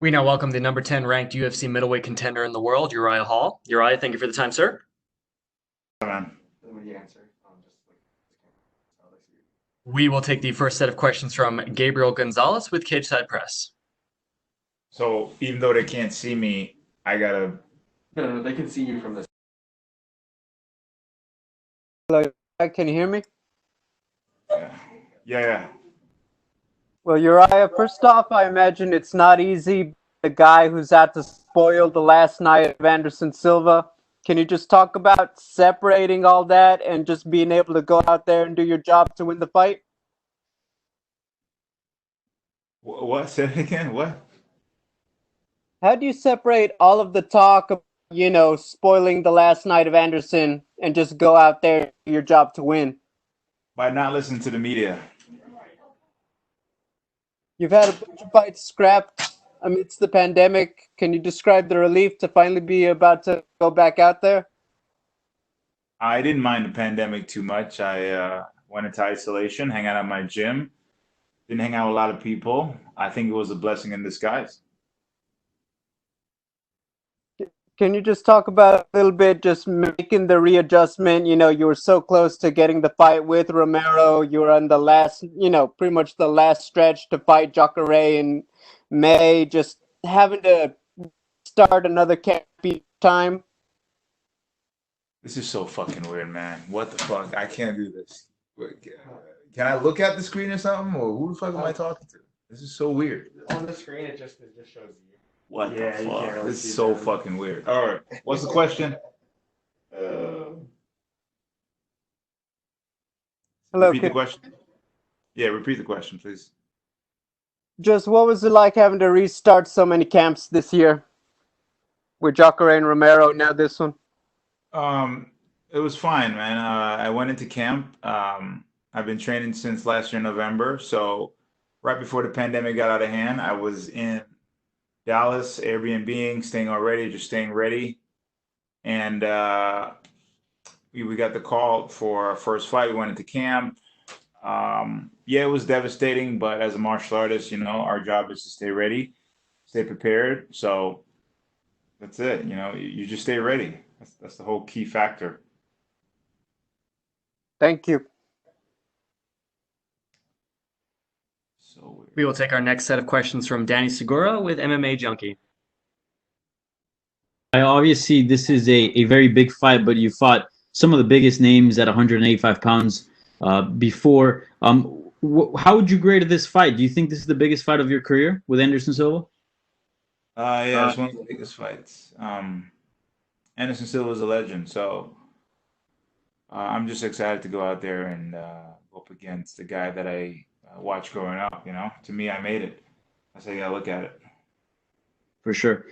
We now welcome the number 10 ranked UFC middleweight contender in the world, Uriah Hall. Uriah, thank you for the time, sir. Man. We will take the first set of questions from Gabriel Gonzalez with Cageside Press. So even though they can't see me, I gotta. No, they can see you from this. Hello, can you hear me? Yeah. Well, Uriah, first off, I imagine it's not easy. The guy who's out to spoil the last night of Anderson Silva. Can you just talk about separating all that and just being able to go out there and do your job to win the fight? What? Say it again. What? How do you separate all of the talk of, spoiling the last night of Anderson and just go out there and do your job to win? By not listening to the media. You've had a bunch of fights scrapped amidst the pandemic. Can you describe the relief to finally be about to go back out there? I didn't mind the pandemic too much. I went into isolation, hang out at my gym. Didn't hang out with a lot of people. I think it was a blessing in disguise. Can you just talk about a little bit, just making the readjustment? You were so close to getting the fight with Romero. You were on the last, pretty much the last stretch to fight Jacare in May. Just having to start another camp each time. This is so fucking weird, man. What the fuck? I can't do this. Can I look at the screen or something? Or who the fuck am I talking to? This is so weird. On the screen, it just shows you. What Yeah, the you can't fuck? really This see is so that. fucking weird. All right. What's the question? Hello. Repeat the question. Yeah, repeat the question, please. Just what was it like having to restart so many camps this year with Jacare and Romero? Now this one. It was fine, man. I went into camp. I've been training since last year, November. So right before the pandemic got out of hand, I was in Dallas, Airbnb, staying already, just staying ready. And we got the call for our first fight. We went into camp. Yeah, it was devastating, but as a martial artist, our job is to stay ready, stay prepared. So that's it. You just stay ready. That's the whole key factor. Thank you. So weird. We will take our next set of questions from Danny Segura with MMA Junkie. Obviously, this is a very big fight, but you fought some of the biggest names at 185 pounds before. How would you grade this fight? Do you think this is the biggest fight of your career with Anderson Silva? Yeah, it's one of the biggest fights. Anderson Silva is a legend, so I'm just excited to go out there and go up against the guy that I watched growing up. To me, I made it. That's how you gotta look at it. For sure.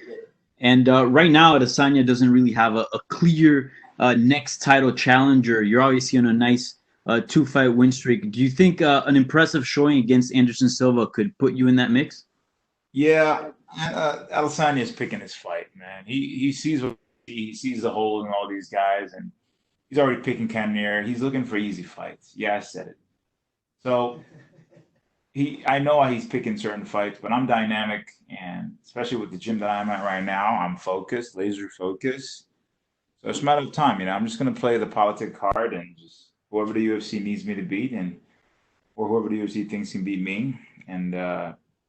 And right now, Adesanya doesn't really have a clear next title challenger. You're obviously on a nice two-fight win streak. Do you think an impressive showing against Anderson Silva could put you in that mix? Yeah, and Adesanya is picking his fight, man. He sees he sees the hole in all these guys, and he's already picking Cannonier. He's looking for easy fights. Yeah, I said it. So I know why he's picking certain fights, but I'm dynamic, and especially with the gym that I'm at right now, I'm focused, laser focused. So it's a matter of time. I'm just gonna play the politic card and just whoever the UFC needs me to beat, and or whoever the UFC thinks can beat me, and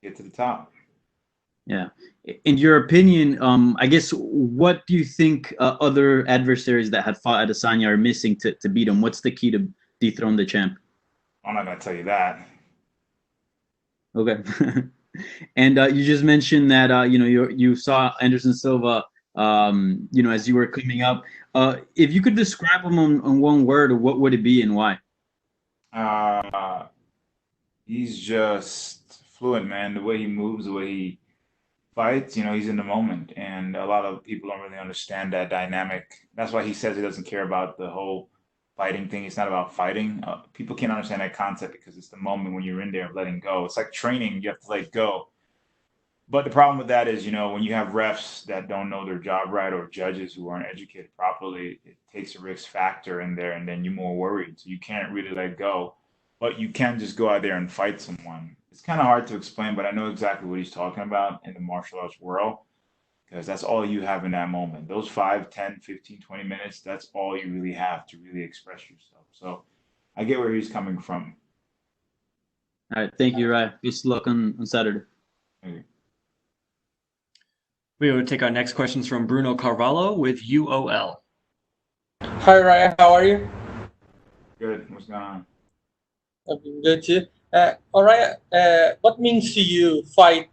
get to the top. Yeah. In your opinion, I guess, what do you think other adversaries that have fought Adesanya are missing to beat him? What's the key to dethrone the champ? I'm not gonna tell you that. Okay. And you just mentioned that you saw Anderson Silva as you were coming up. If you could describe him on one word, what would it be and why? Uh, he's just fluent, man. The way he moves, the way he fights, he's in the moment. And a lot of people don't really understand that dynamic. That's why he says he doesn't care about the whole fighting thing. It's not about fighting. People can't understand that concept because it's the moment when you're in there letting go. It's like training, you have to let go. But the problem with that is, when you have refs that don't know their job right or judges who aren't educated properly, it takes a risk factor in there and then you're more worried. So you can't really let go. But you can just go out there and fight someone. it's kind of hard to explain, but I know exactly what he's talking about in the martial arts world because that's all you have in that moment. Those 5, 10, 15, 20 minutes, that's all you really have to really express yourself. So I get where he's coming from. All right, thank you, Uriah. Best of luck on Saturday. Okay. We will take our next questions from Bruno Carvalho with UOL. Hi Ryan, how are you? Good. What's going on? I've been good too. Ryan, what means to you fight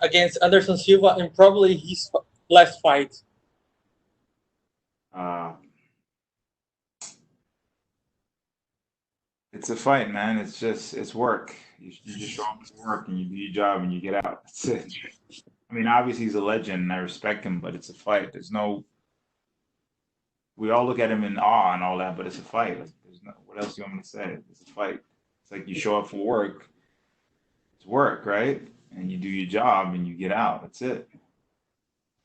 against Anderson Silva and probably his last fight? Uh, it's a fight, man. It's work. You just show up for work and you do your job and you get out. That's it. I mean, obviously he's a legend and I respect him, but it's a fight. There's no. We all look at him in awe and all that, but it's a fight. Like, there's no. What else do you want me to say? It's a fight. It's like you show up for work. It's work, right? And you do your job and you get out. That's it.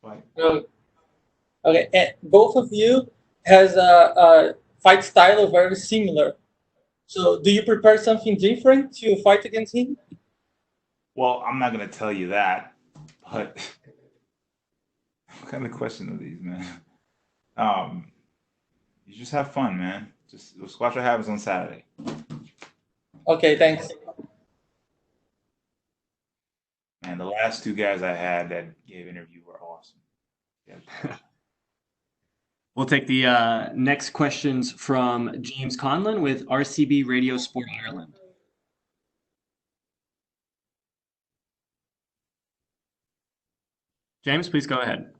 Fight. Okay, and both of you has a fight style very similar. So, do you prepare something different to fight against him? Well, I'm not gonna tell you that, but what kind of question are these, man? Um, you just have fun, man. Just watch what happens on Saturday. Okay, thanks. Man, the last two guys I had that gave interview were awesome. Yeah. We'll take the next questions from James Conlon with RCB Radio Sport Ireland. James, please go ahead.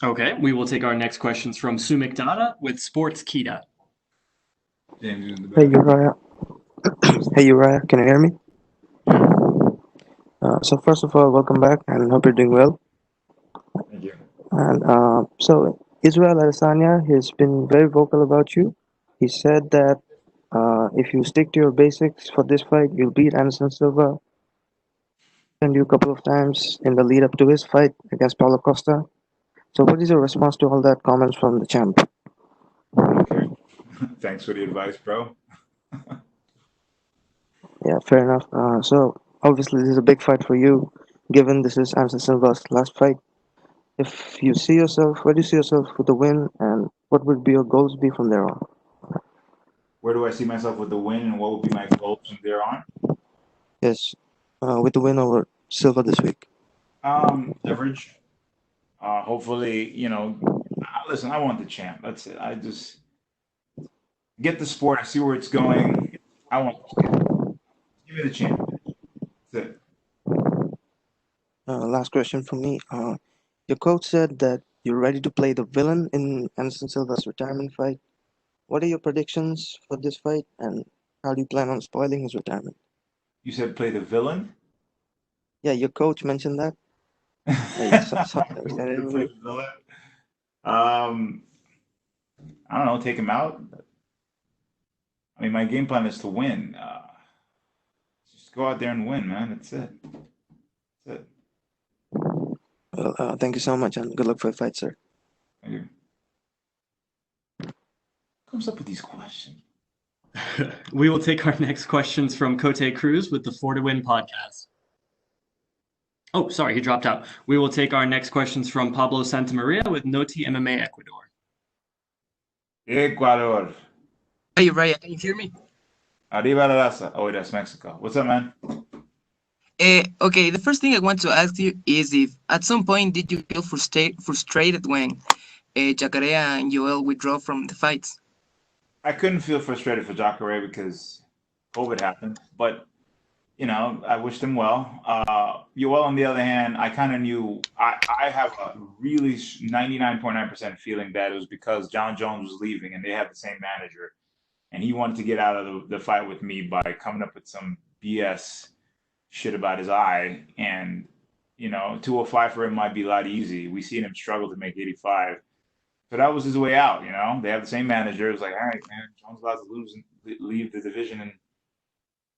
Okay, we will take our next questions from Sumik Dada with Sports Kita. James, you in the Hey back. Uriah, hey Uriah, can you hear me? So first of all, welcome back, and hope you're doing well. Thank you. And so Israel Adesanya has been very vocal about you. He said that if you stick to your basics for this fight, you'll beat Anderson Silva. And you a couple of times in the lead up to his fight against Paulo Costa. So what is your response to all that comments from the champ? I don't care. Thanks for the advice, bro. Yeah, fair enough. So obviously this is a big fight for you, given this is Anderson Silva's last fight. If you see yourself, where do you see yourself with the win, and what would be your goals be from there on? Where do I see myself with the win, and what would be my goals from there on? Yes, with the win over Silva this week. Leverage. Hopefully, listen, I want the champ. That's it. I just get the sport. I see where it's going. I want the champ. Give me the champ. That's it. Last question from me. Your coach said that you're ready to play the villain in Anderson Silva's retirement fight. What are your predictions for this fight, and how do you plan on spoiling his retirement? You said play the villain? Yeah, your coach mentioned that. Play the villain? Um, I don't know, take him out. I mean, my game plan is to win. Just go out there and win, man. That's it. That's it. Well, thank you so much, and good luck for the fight, sir. Thank you. Comes up with these questions? We will take our next questions from Cote Cruz with the Four to Win podcast. Oh, sorry, he dropped out. We will take our next questions from Pablo Santamaria with Noti MMA Ecuador. Ecuador. Hey, Uriah, can you hear me? Arriba la raza. Oh, wait, that's Mexico. What's up, man? Okay, the first thing I want to ask you is if at some point did you feel frustrated when Jacare and Joel withdraw from the fights? I couldn't feel frustrated for Jacare because COVID happened, but I wished him well. Yoel, on the other hand, I kind of knew I have a really 99.9% feeling that it was because John Jones was leaving and they had the same manager, and he wanted to get out of the fight with me by coming up with some BS shit about his eye. And 205 for him might be a lot easy. We seen him struggle to make 85. So that was his way out, They have the same manager. It was like, all right, man, Jones allowed to leave the division in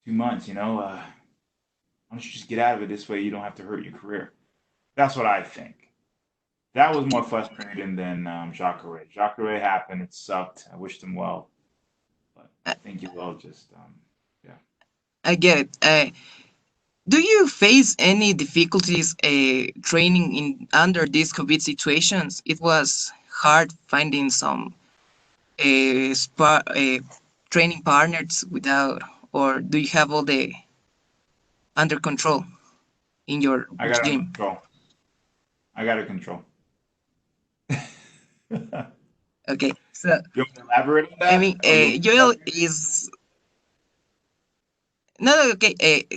2 months, why don't you just get out of it this way? You don't have to hurt your career. That's what I think. That was more frustrating than Jacare. Jacare happened. It sucked. I wished him well, but I think Yoel just yeah. I get it. Do you face any difficulties training in under these COVID situations? It was hard finding some training partners without, or do you have all the under control in your I got it under gym? control. I got it control. Okay, so You want to elaborate on I that? mean, Or you Joel is no, okay.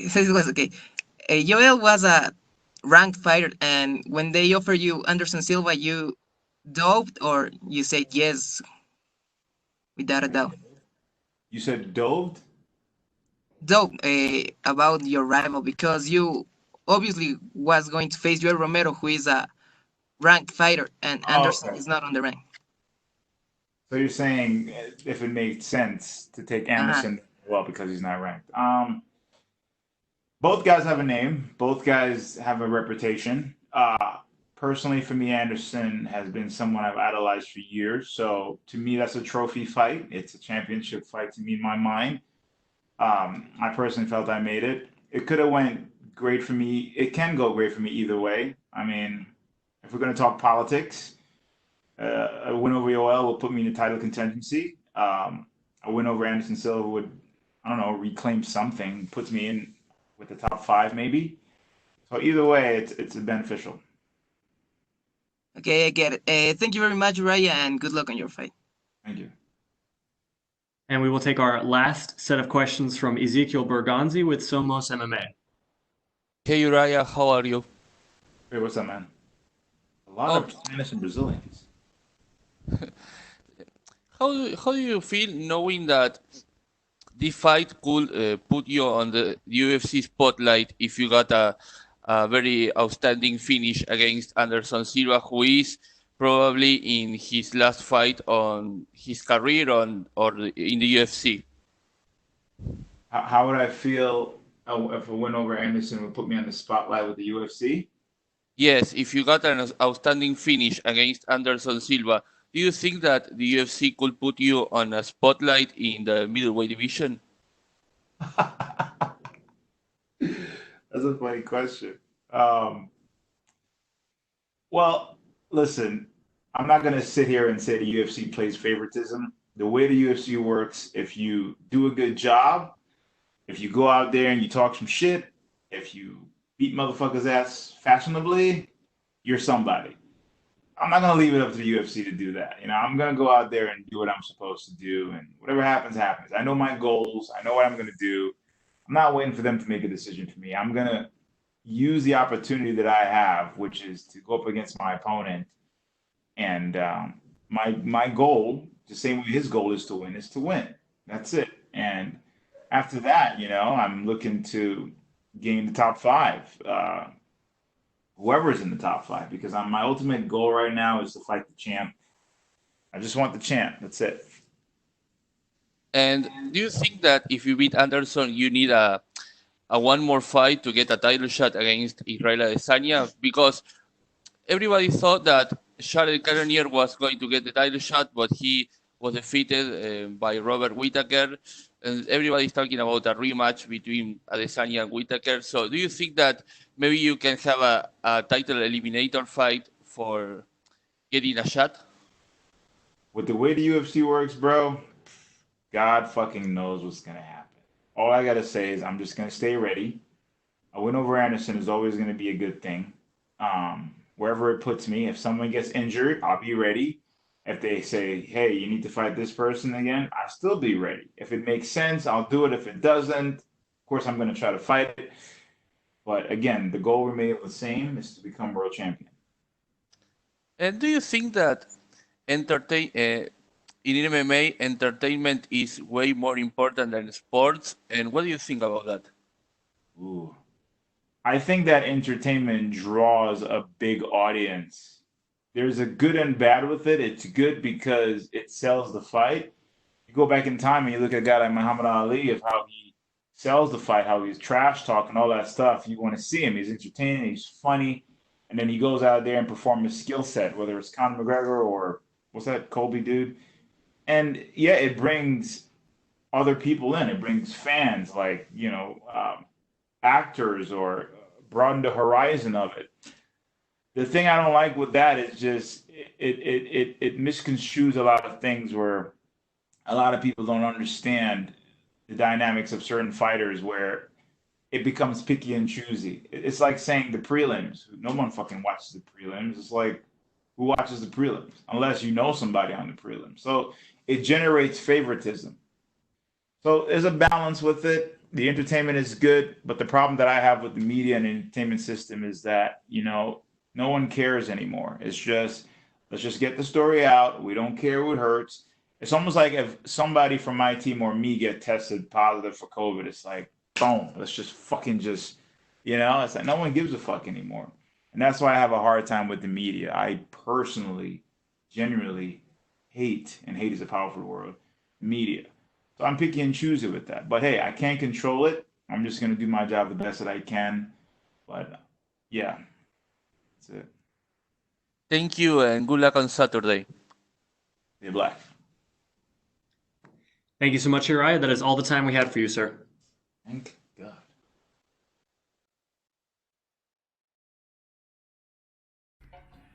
So it was okay. Joel was a ranked fighter, and when they offer you Anderson Silva, you doped or you said yes without a doubt. you said doved? Dope about your rival because you obviously was going to face Joel Romero, who is a ranked fighter, and Oh, Anderson okay. is not on the rank. So you're saying if it made sense to take Anderson, well, because he's not ranked. Both guys have a name. Both guys have a reputation. Personally, for me, Anderson has been someone I've idolized for years. So to me, that's a trophy fight. It's a championship fight to me in my mind. I personally felt I made it. It could have went great for me. It can go great for me either way. I mean, if we're going to talk politics, a win over Yoel will put me in the title contingency. A win over Anderson Silva would, I don't know, reclaim something, puts me in with the top five maybe. So either way, it's beneficial. Okay, I get it. Thank you very much, Raya, and good luck on your fight. Thank you. And we will take our last set of questions from Ezekiel Berganzi with Somos MMA. Hey Uriah, how are you? Hey, what's up, man? A lot Oh. of Spanish and Brazilians. How do you feel knowing that this fight could put you on the UFC spotlight if you got a very outstanding finish against Anderson Silva, who is probably in his last fight on his career or in the UFC? How would I feel if a win over Anderson would put me on the spotlight with the UFC? Yes, if you got an outstanding finish against Anderson Silva, do you think that the UFC could put you on a spotlight in the middleweight division? That's a funny question. Well, listen, I'm not going to sit here and say the UFC plays favoritism. The way the UFC works, if you do a good job, if you go out there and you talk some shit, if you beat motherfuckers' ass fashionably, you're somebody. I'm not going to leave it up to the UFC to do that. You know, I'm going to go out there and do what I'm supposed to do, and whatever happens, happens. I know my goals. I know what I'm going to do. I'm not waiting for them to make a decision for me. I'm going to use the opportunity that I have, which is to go up against my opponent. And my goal, the same way his goal is to win, is to win. That's it. And after that, you know, I'm looking to gain the top five. Whoever's in the top five, because my ultimate goal right now is to fight the champ. I just want the champ. That's it. And do you think that if you beat Anderson, you need a one more fight to get a title shot against Israel Adesanya? Because everybody thought that Charles Cannonier was going to get the title shot, but he was defeated by Robert Whittaker. And everybody's talking about a rematch between Adesanya and Whittaker. So do you think that maybe you can have a title eliminator fight for getting a shot? With the way the UFC works, bro, God fucking knows what's going to happen. All I got to say is I'm just going to stay ready. A win over Anderson is always going to be a good thing. Wherever it puts me, if someone gets injured, I'll be ready. If they say, hey, you need to fight this person again, I'll still be ready. If it makes sense, I'll do it. If it doesn't, of course, I'm going to try to fight it. But again, the goal remains the same, is to become world champion. And do you think that in MMA, entertainment is way more important than sports? And what do you think about that? Ooh. I think that entertainment draws a big audience. There's a good and bad with it. It's good because it sells the fight. You go back in time and you look at a guy like Muhammad Ali, of how he sells the fight, how he's trash talking, all that stuff. You want to see him. He's entertaining. He's funny. and then he goes out there and performs his skill set, whether it's Conor McGregor or what's that Colby dude. And yeah, it brings other people in. It brings fans, like, actors, or broaden the horizon of it. The thing I don't like with that is just it misconstrues a lot of things, where a lot of people don't understand the dynamics of certain fighters, where it becomes picky and choosy. It's like saying the prelims. No one fucking watches the prelims. It's like, who watches the prelims? Unless you know somebody on the prelims. So it generates favoritism. So there's a balance with it. The entertainment is good, but the problem that I have with the media and entertainment system is that, no one cares anymore. It's just, let's just get the story out. We don't care who it hurts. It's almost like if somebody from my team or me get tested positive for COVID, it's like, boom, let's just fucking it's like no one gives a fuck anymore. And that's why I have a hard time with the media. I personally, genuinely hate, and hate is a powerful word, media. So I'm picky and choosy with that. But hey, I can't control it. I'm just going to do my job the best that I can. But yeah, that's it. Thank you, and good luck on Saturday. Stay black. Thank you so much, Uriah. That is all the time we had for you, sir. Thank God.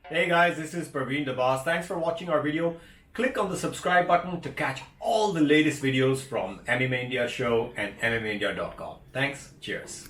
Hey guys, this is Praveen the Boss. Thanks for watching our video. Click on the subscribe button to catch all the latest videos from MMA India Show and MMAindia.com. Thanks. Cheers.